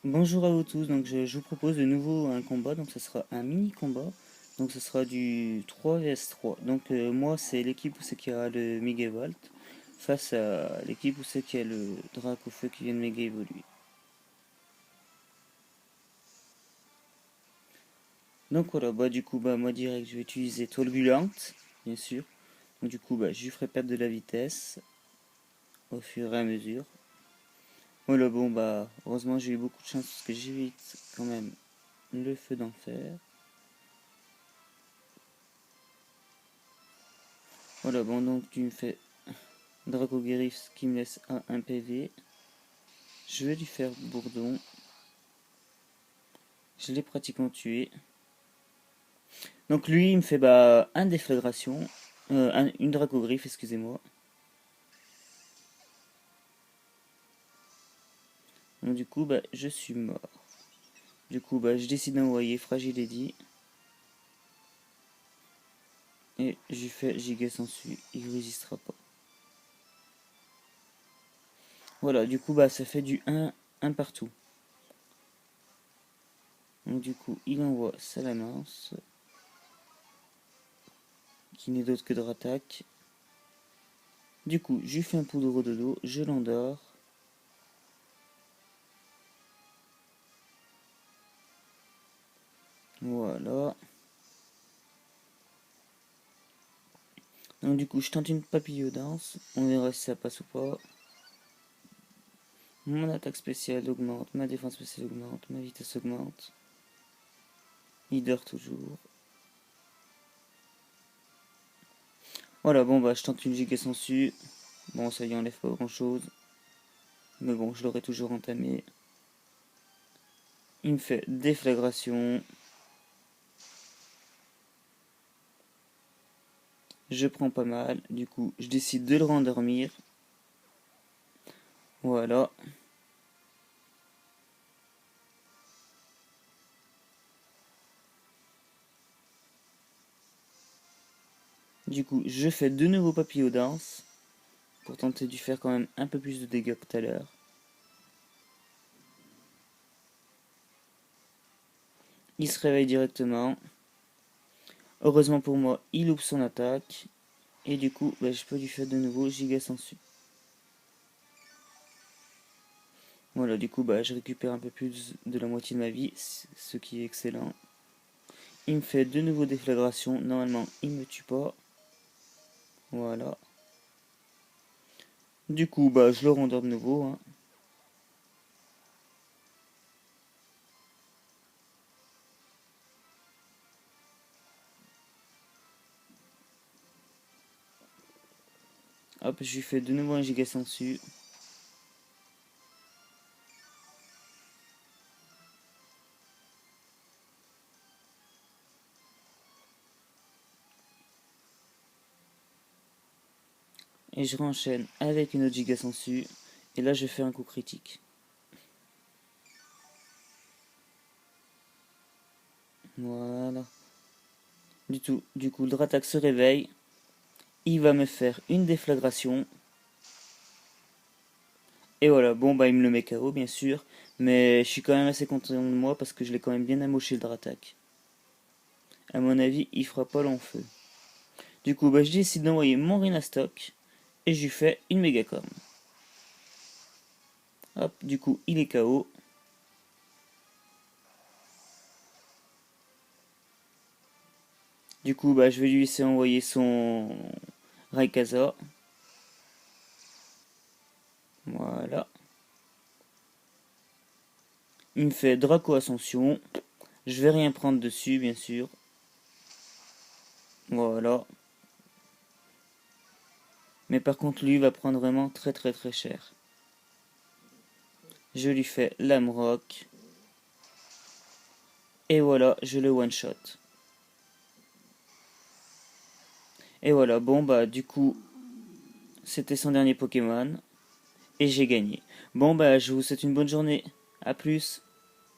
Bonjour à vous tous, donc je vous propose de nouveau un combat, donc ça sera un mini combat, donc ça sera du 3 vs 3. Donc moi c'est l'équipe où c'est qui a le Megavolt face à l'équipe où c'est qui a le Drac au feu qui vient de méga évoluer. Donc voilà, bah du coup bah moi direct je vais utiliser toile gluante, bien sûr. Donc du coup bah je lui ferai perdre de la vitesse au fur et à mesure. Voilà bon bah heureusement j'ai eu beaucoup de chance parce que j'évite quand même le feu d'enfer. Voilà bon donc tu me fais Draco Guérif qui me laisse à 1 PV. Je vais lui faire bourdon. Je l'ai pratiquement tué. Donc lui il me fait bah un déflagration. Une Draco Griffe, excusez-moi. Donc du coup bah je suis mort. Du coup bah je décide d'envoyer Fragile Eddy. Et je lui fais giga s'ensuit. Il résistera pas. Voilà, du coup bah ça fait du 1 partout. Donc du coup il envoie Salamence. Qui n'est d'autre que de Rattaque. Du coup je lui fais un poudre de dos. Je l'endors. Voilà. Donc du coup je tente une papillodance. On verra si ça passe ou pas. Mon attaque spéciale augmente, ma défense spéciale augmente, ma vitesse augmente. Il dort toujours. Voilà, bon bah je tente une giga sensu. Bon ça y enlève pas grand chose. Mais bon, je l'aurais toujours entamé. Il me fait déflagration. Je prends pas mal. Du coup, je décide de le rendormir. Voilà. Du coup, je fais de nouveau papillot danse. Pour tenter de faire quand même un peu plus de dégâts que tout à l'heure. Il se réveille directement. Heureusement pour moi, il loupe son attaque. Et du coup, bah, je peux lui faire de nouveau giga sensu. Voilà, du coup, bah, je récupère un peu plus de la moitié de ma vie, ce qui est excellent. Il me fait de nouveau déflagration. Normalement, il me tue pas. Voilà. Du coup, bah, je le rendors de nouveau, hein. Hop, je lui fais de nouveau un giga sensu. Et je renchaîne avec une autre giga sensu. Et là, je fais un coup critique. Voilà. Du coup, le Dratak se réveille. Il va me faire une déflagration. Et voilà, bon, bah, il me le met KO, bien sûr. Mais je suis quand même assez content de moi parce que je l'ai quand même bien amoché le Dratak. À mon avis, il fera pas long feu. Du coup, bah, je décide d'envoyer mon Rhinastock et je lui fais une méga corne. Hop, du coup, il est KO. Du coup, bah, je vais lui laisser envoyer son Raikasa. Voilà. Il me fait Draco Ascension. Je vais rien prendre dessus, bien sûr. Voilà. Mais par contre, lui va prendre vraiment très très très cher. Je lui fais Lame Rock. Et voilà, je le one shot. Et voilà, bon bah du coup, c'était son dernier Pokémon. Et j'ai gagné. Bon bah je vous souhaite une bonne journée. A plus.